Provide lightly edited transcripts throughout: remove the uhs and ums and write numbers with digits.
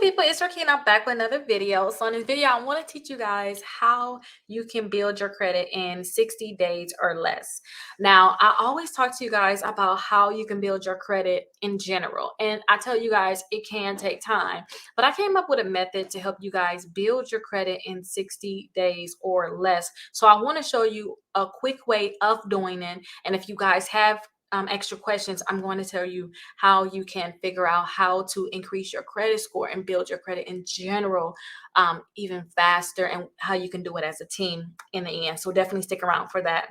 people, it's Rickita. I'm back with another video. So in this video, I want to teach you guys how you can build your credit in 60 days or less. Now, I always talk to you guys about how you can build your credit in general. And I tell you guys it can take time. But I came up with a method to help you guys build your credit in 60 days or less. So I want to show you a quick way of doing it. And if you guys have extra questions, I'm going to tell you how you can figure out how to increase your credit score and build your credit in general even faster, and how you can do it as a team in the end. So definitely stick around for that.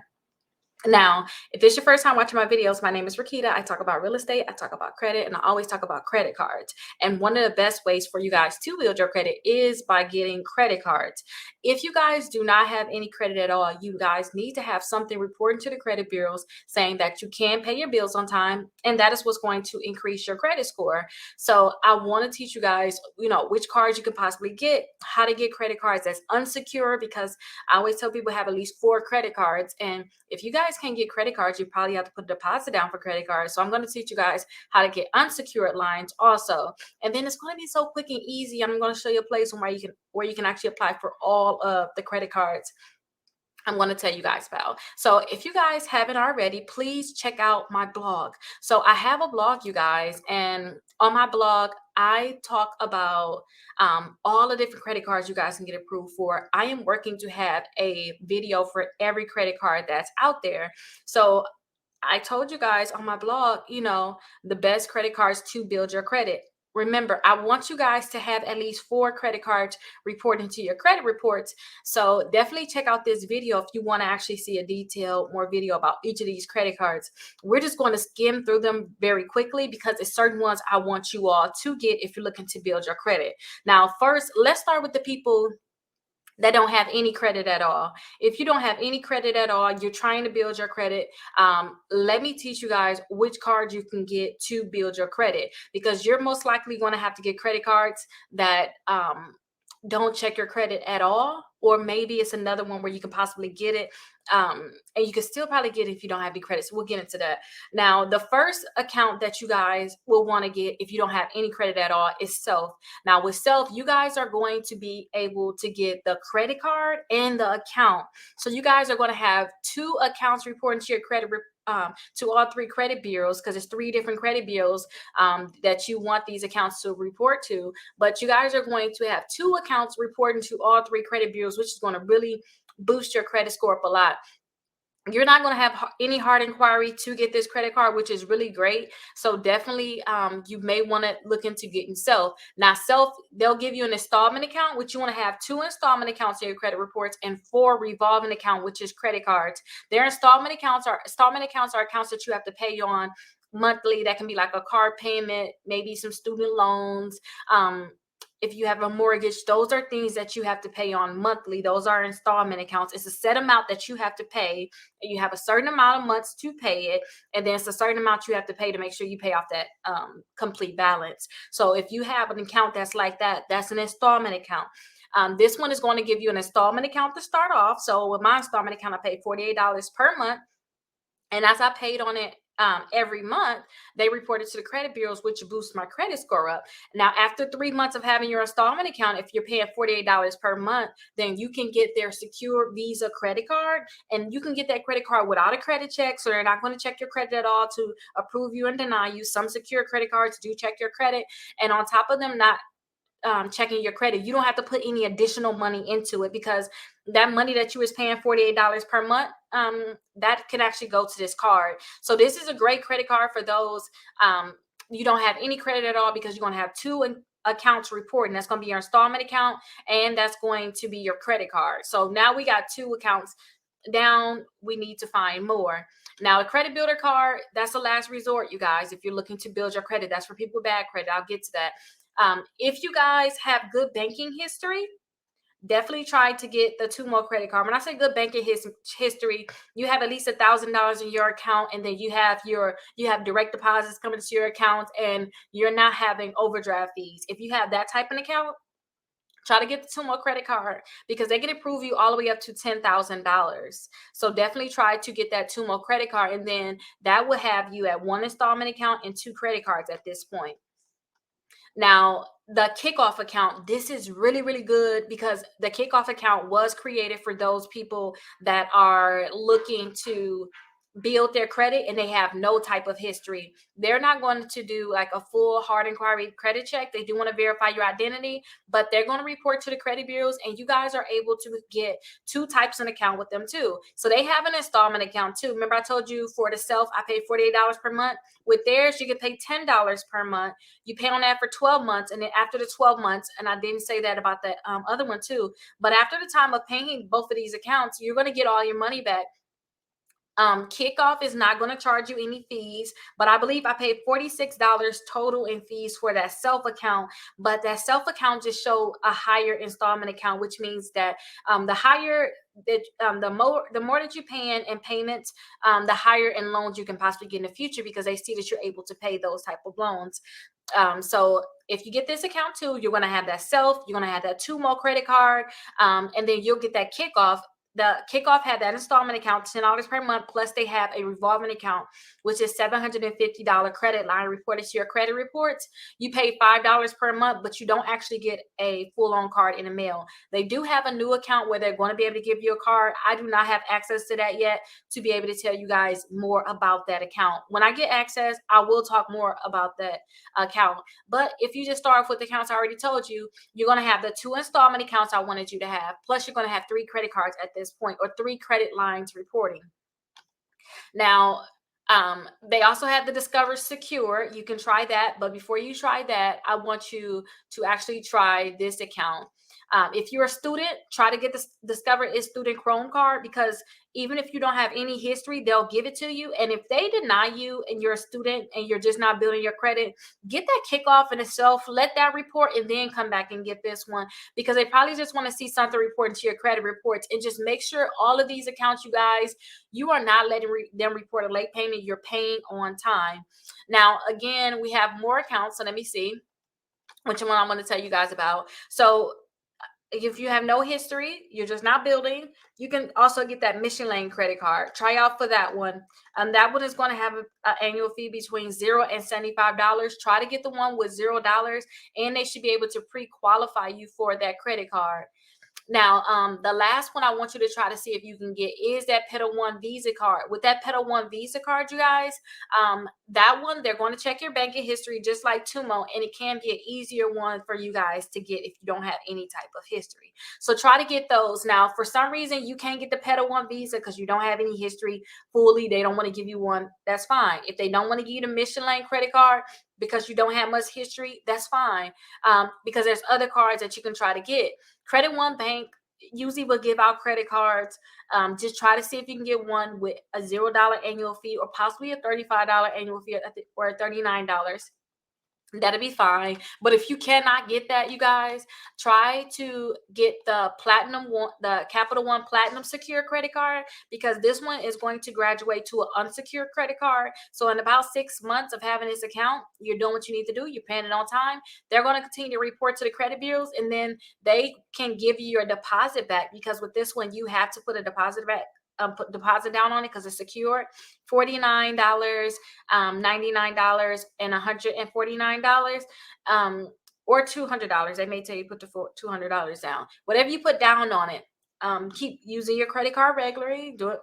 Now, if it's your first time watching my videos, my name is Rickita. I talk about real estate, I talk about credit, and I always talk about credit cards. And one of the best ways for you guys to build your credit is by getting credit cards. If you guys do not have any credit at all, you guys need to have something reporting to the credit bureaus saying that you can pay your bills on time, and that is what's going to increase your credit score. So I want to teach you guys, which cards you could possibly get, how to get credit cards that's unsecured, because I always tell people have at least 4 credit cards. And if you guys can't get credit cards, you probably have to put a deposit down for credit cards. So I'm going to teach you guys how to get unsecured lines also. And then it's going to be so quick and easy. I'm going to show you a place where you can actually apply for all of the credit cards I'm going to tell you guys about. So if you guys haven't already, please check out my blog. So I have a blog, you guys, and on my blog, I talk about all the different credit cards you guys can get approved for. I am working to have a video for every credit card that's out there. So I told you guys on my blog, the best credit cards to build your credit. Remember, I want you guys to have at least 4 credit cards reporting to your credit reports. So definitely check out this video if you want to actually see a detailed more video about each of these credit cards. We're just going to skim through them very quickly because it's certain ones I want you all to get if you're looking to build your credit. Now, first, let's start with the people that don't have any credit at all. If you don't have any credit at all, you're trying to build your credit, let me teach you guys which cards you can get to build your credit, because you're most likely going to have to get credit cards that don't check your credit at all, or maybe it's another one where you can possibly get it, and you can still probably get it if you don't have any credit. So we'll get into that. Now, the first account that you guys will want to get if you don't have any credit at all is Self. Now, with Self, you guys are going to be able to get the credit card and the account. So you guys are going to have 2 accounts reporting to your credit to all 3 credit bureaus, because it's 3 different credit bureaus that you want these accounts to report to. But you guys are going to have 2 accounts reporting to all 3 credit bureaus, which is going to really boost your credit score up a lot. You're not going to have any hard inquiry to get this credit card, which is really great. So definitely you may want to look into getting Self. Now, Self, they'll give you an installment account, which you want to have 2 installment accounts in your credit reports and 4 revolving account, which is credit cards. Their installment accounts are accounts that you have to pay on monthly. That can be like a car payment, maybe some student loans. If you have a mortgage, those are things that you have to pay on monthly. Those are installment accounts. It's a set amount that you have to pay, and you have a certain amount of months to pay it, and then it's a certain amount you have to pay to make sure you pay off that complete balance. So if you have an account that's like that, that's an installment account. This one is going to give you an installment account to start off. So with my installment account, I paid $48 per month, and as I paid on it every month, they reported to the credit bureaus, which boosts my credit score up. Now, after 3 months of having your installment account, if you're paying $48 per month, then you can get their secure Visa credit card, and you can get that credit card without a credit check. So they're not going to check your credit at all to approve you and deny you. Some secure credit cards do check your credit, and on top of them not checking your credit, you don't have to put any additional money into it, because that money that you was paying $48 per month, that can actually go to this card. So this is a great credit card for those you don't have any credit at all, because you're going to have 2 accounts reporting. That's going to be your installment account, and that's going to be your credit card. So now we got 2 accounts down. We need to find more. Now, a credit builder card, that's the last resort, you guys. If you're looking to build your credit, that's for people with bad credit. I'll get to that. If you guys have good banking history, definitely try to get the Tomo Credit Card. When I say good banking history, you have at least $1,000 in your account, and then you have direct deposits coming to your account, and you're not having overdraft fees. If you have that type of account, try to get the Tomo Credit Card, because they can approve you all the way up to $10,000. So definitely try to get that Tomo Credit Card, and then that will have you at 1 installment account and 2 credit cards at this point. Now, the Kickoff account, this is really, really good because the Kickoff account was created for those people that are looking to build their credit and they have no type of history. They're not going to do like a full hard inquiry credit check. They do want to verify your identity, but they're going to report to the credit bureaus, and you guys are able to get two types of account with them too. So they have an installment account too. Remember I told you for the self, I pay $48 per month. With theirs, you can pay $10 per month. You pay on that for 12 months. And then after the 12 months, and I didn't say that about the other one too, but after the time of paying both of these accounts, you're going to get all your money back. Kickoff is not going to charge you any fees, but I believe I paid $46 total in fees for that self account. But that self account just showed a higher installment account, which means that the higher that the more that you're paying in payments, the higher in loans you can possibly get in the future, because they see that you're able to pay those type of loans. So if you get this account too, you're going to have that self, you're going to have that Tomo credit card, and then you'll get that Kickoff. The Kickoff had that installment account, $10 per month, plus they have a revolving account, which is $750 credit line reported to your credit reports. You pay $5 per month, but you don't actually get a full-on card in the mail. They do have a new account where they're going to be able to give you a card. I do not have access to that yet to be able to tell you guys more about that account. When I get access, I will talk more about that account. But if you just start off with the accounts I already told you, you're going to have the 2 installment accounts I wanted you to have, plus you're going to have 3 credit cards at this point, or 3 credit lines reporting. Now, they also have the Discover Secure. You can try that, but before you try that, I want you to actually try this account. If you're a student, try to get the Discover is Student Chrome card, because even if you don't have any history, they'll give it to you. And if they deny you and you're a student and you're just not building your credit, get that Kickoff in itself, let that report, and then come back and get this one, because they probably just want to see something reported to your credit reports. And just make sure all of these accounts, you guys, you are not letting them report a late payment. You're paying on time. Now, again, we have more accounts. So let me see which one I want to tell you guys about. So if you have no history, you're just not building, you can also get that Mission Lane credit card. Try out for that one. That one is going to have an annual fee between $0 and $75. Try to get the one with $0, and they should be able to pre-qualify you for that credit card. Now, the last one I want you to try to see if you can get is that Petal One Visa card. With that Petal One Visa card, you guys, that one, they're going to check your banking history just like Tomo, and it can be an easier one for you guys to get if you don't have any type of history. So try to get those. Now, for some reason, you can't get the Petal One Visa because you don't have any history fully. They don't want to give you one. That's fine. If they don't want to give you the Mission Lane credit card because you don't have much history, that's fine. Because there's other cards that you can try to get. Credit One Bank usually will give out credit cards. Just try to see if you can get one with a $0 annual fee, or possibly a $35 annual fee, or $39. That'll be fine. But if you cannot get that, you guys, try to get the Platinum One, the Capital One Platinum Secure credit card, because this one is going to graduate to an unsecured credit card. So in about 6 months of having this account, you're doing what you need to do. You're paying it on time. They're going to continue to report to the credit bureaus, and then they can give you your deposit back, because with this one, you have to put a deposit back. Put deposit down on it because it's secured. $49, $99, and $149, or $200. They may tell you put the $200 down. Whatever you put down on it, keep using your credit card regularly. Doing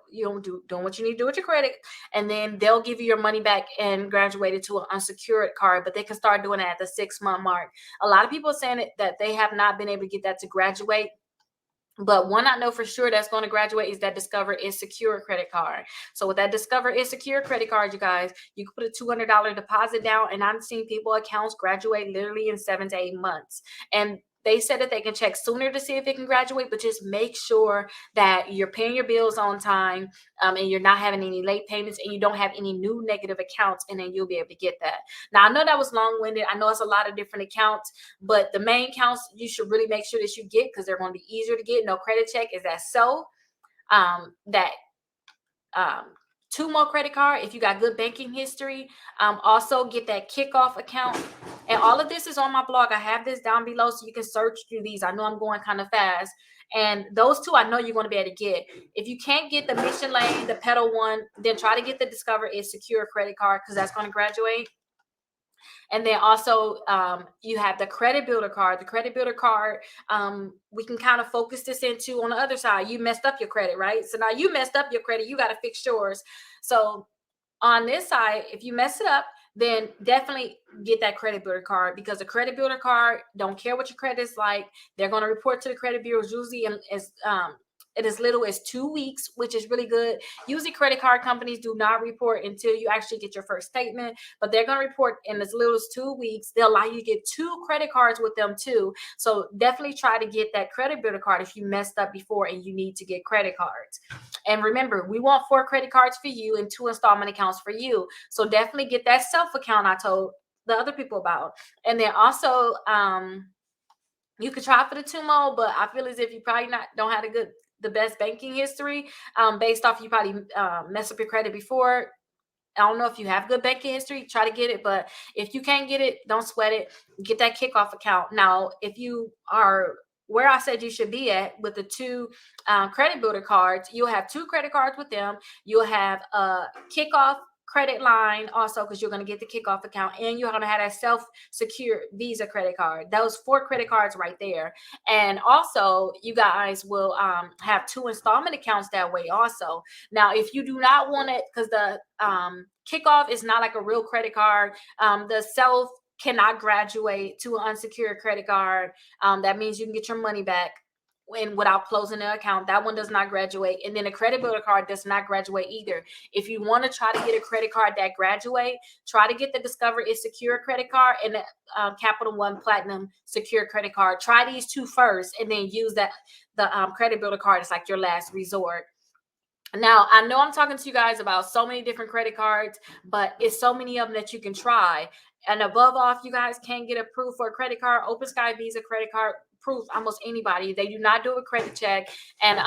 what you need to do with your credit, and then they'll give you your money back and graduate it to an unsecured card. But they can start doing it at the 6-month mark. A lot of people are saying that they have not been able to get that to graduate. But one I know for sure that's going to graduate is that Discover is Secure credit card. So with that Discover is Secure credit card, you guys, you can put a $200 deposit down, and I've seen people accounts graduate literally in 7 to 8 months. And they said that they can check sooner to see if it can graduate, but just make sure that you're paying your bills on time, and you're not having any late payments, and you don't have any new negative accounts, and then you'll be able to get that. Now, I know that was long-winded. I know it's a lot of different accounts, but the main accounts you should really make sure that you get, because they're going to be easier to get. No credit check is that that Tomo credit card if you got good banking history. Also get that Kickoff account, and all of this is on my blog. I have this down below so you can search through these. I know I'm going kind of fast, and those two I know you're going to be able to get. If you can't get the Mission Lane, the Petal One, then try to get the Discover is Secure credit card, because that's going to graduate. And then also you have the credit builder card. The credit builder card, we can kind of focus this into on the other side. You messed up your credit, right? So now you messed up your credit, you got to fix yours. So on this side, if you mess it up, then definitely get that credit builder card, because the credit builder card don't care what your credit is like. They're going to report to the credit bureaus usually in as little as 2 weeks, which is really good. Usually credit card companies do not report until you actually get your first statement, but they're going to report in as little as 2 weeks. They'll allow you to get 2 credit cards with them too. So definitely try to get that credit builder card if you messed up before and you need to get credit cards. And remember, we want 4 credit cards for you and 2 installment accounts for you. So definitely get that self account I told the other people about. And then also, you could try for the Tomo, but I feel as if you probably don't have the best banking history, based off you probably mess up your credit before. I don't know if you have good banking history, try to get it. But if you can't get it, don't sweat it. Get that Kiffof account. Now, if you are where I said you should be at with the 2 credit builder cards, you'll have 2 credit cards with them. You'll have a Kiffof credit line also, because you're going to get the Kiffof account, and you're going to have that self-secure Visa credit card. Those 4 credit cards right there. And also, you guys will have 2 installment accounts that way also. Now, if you do not want it, because the Kiffof is not like a real credit card, the self cannot graduate to an unsecured credit card. That means you can get your money back and without closing the account. That one does not graduate. And then a credit builder card does not graduate either. If you want to try to get a credit card that graduate, try to get the Discover is Secure credit card and the Capital One Platinum Secure credit card. Try these 2 first, and then use the credit builder card as like your last resort. Now, I know I'm talking to you guys about so many different credit cards, but it's so many of them that you can try. And above all, if you guys can't get approved for a credit card, Opensky Visa credit card approves almost anybody. They do not do a credit check, and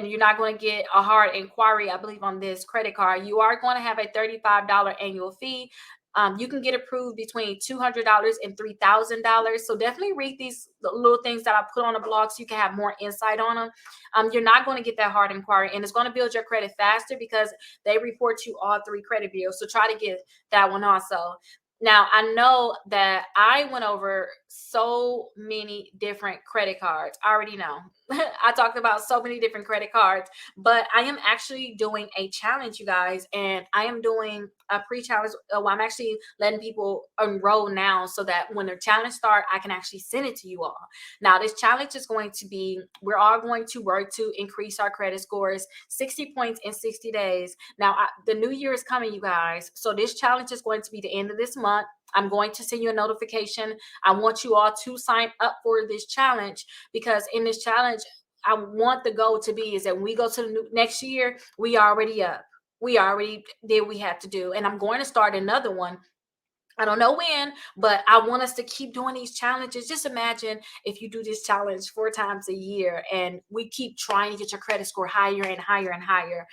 you're not going to get a hard inquiry, I believe, on this credit card. You are going to have a $35 annual fee. You can get approved between $200 and $3,000. So definitely read these little things that I put on the blog so you can have more insight on them. You're not going to get that hard inquiry, and it's going to build your credit faster because they report to all 3 credit bureaus. So try to get that one also. Now, I know that I went over so many different credit cards. I already know. I talked about so many different credit cards, but I am actually doing a challenge, you guys, and I am doing a pre-challenge. I'm actually letting people enroll now so that when their challenge starts, I can actually send it to you all. Now, this challenge is going to be, we're all going to work to increase our credit scores 60 points in 60 days. Now, the new year is coming, you guys. So this challenge is going to be the end of this month. I'm going to send you a notification. I want you all to sign up for this challenge, because in this challenge, I want the goal to be is that when we go to the next year, we already up. We already did what we had to do. And I'm going to start another one. I don't know when, but I want us to keep doing these challenges. Just imagine if you do this challenge 4 times a year, and we keep trying to get your credit score higher and higher and higher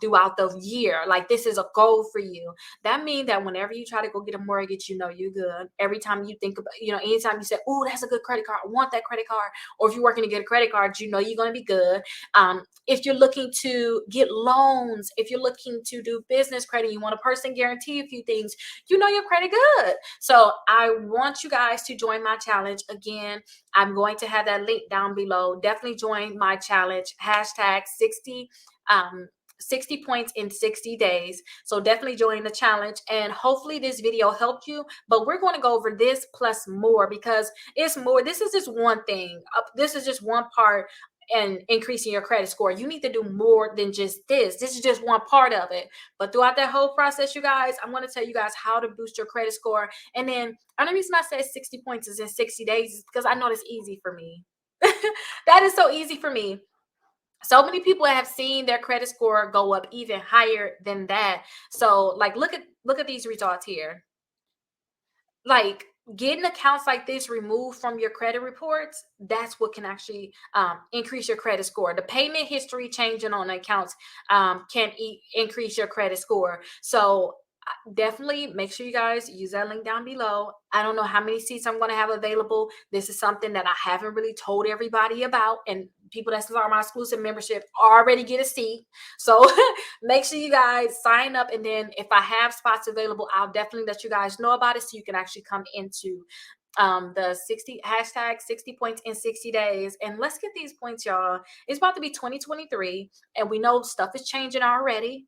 throughout the year. Like, this is a goal for you. That means that whenever you try to go get a mortgage, you know you're good. Every time you think about, anytime you say, oh, that's a good credit card, I want that credit card. Or if you're working to get a credit card, you know you're going to be good. If you're looking to get loans, if you're looking to do business credit, you want a person guarantee a few things, you know your credit good. So I want you guys to join my challenge. Again, I'm going to have that link down below. Definitely join my challenge. Hashtag 60 points in 60 days. So definitely join the challenge, and hopefully this video helped you. But we're going to go over this plus more, because it's more. This is just one thing. This is just one part and increasing your credit score. You need to do more than just this. This is just one part of it. But throughout that whole process, you guys, I'm going to tell you guys how to boost your credit score. And then the reason I said 60 points is in 60 days is because I know it's easy for me. That is so easy for me. So many people have seen their credit score go up even higher than that. So like, look at these results here. Like, getting accounts like this removed from your credit reports, that's what can actually increase your credit score. The payment history changing on accounts can increase your credit score. So definitely make sure you guys use that link down below. I don't know how many seats I'm going to have available. This is something that I haven't really told everybody about, and people that start my exclusive membership already get a seat. So make sure you guys sign up. And then if I have spots available, I'll definitely let you guys know about it so you can actually come into the 60 hashtag 60 points in 60 days. And let's get these points, y'all. It's about to be 2023, and we know stuff is changing already.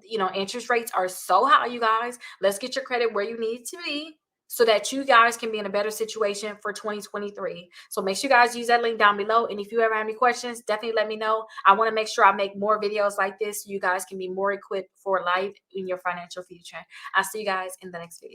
You know, interest rates are so high, you guys. Let's get your credit where you need to be so that you guys can be in a better situation for 2023. So make sure you guys use that link down below. And if you ever have any questions, definitely let me know. I want to make sure I make more videos like this so you guys can be more equipped for life in your financial future. I'll see you guys in the next video.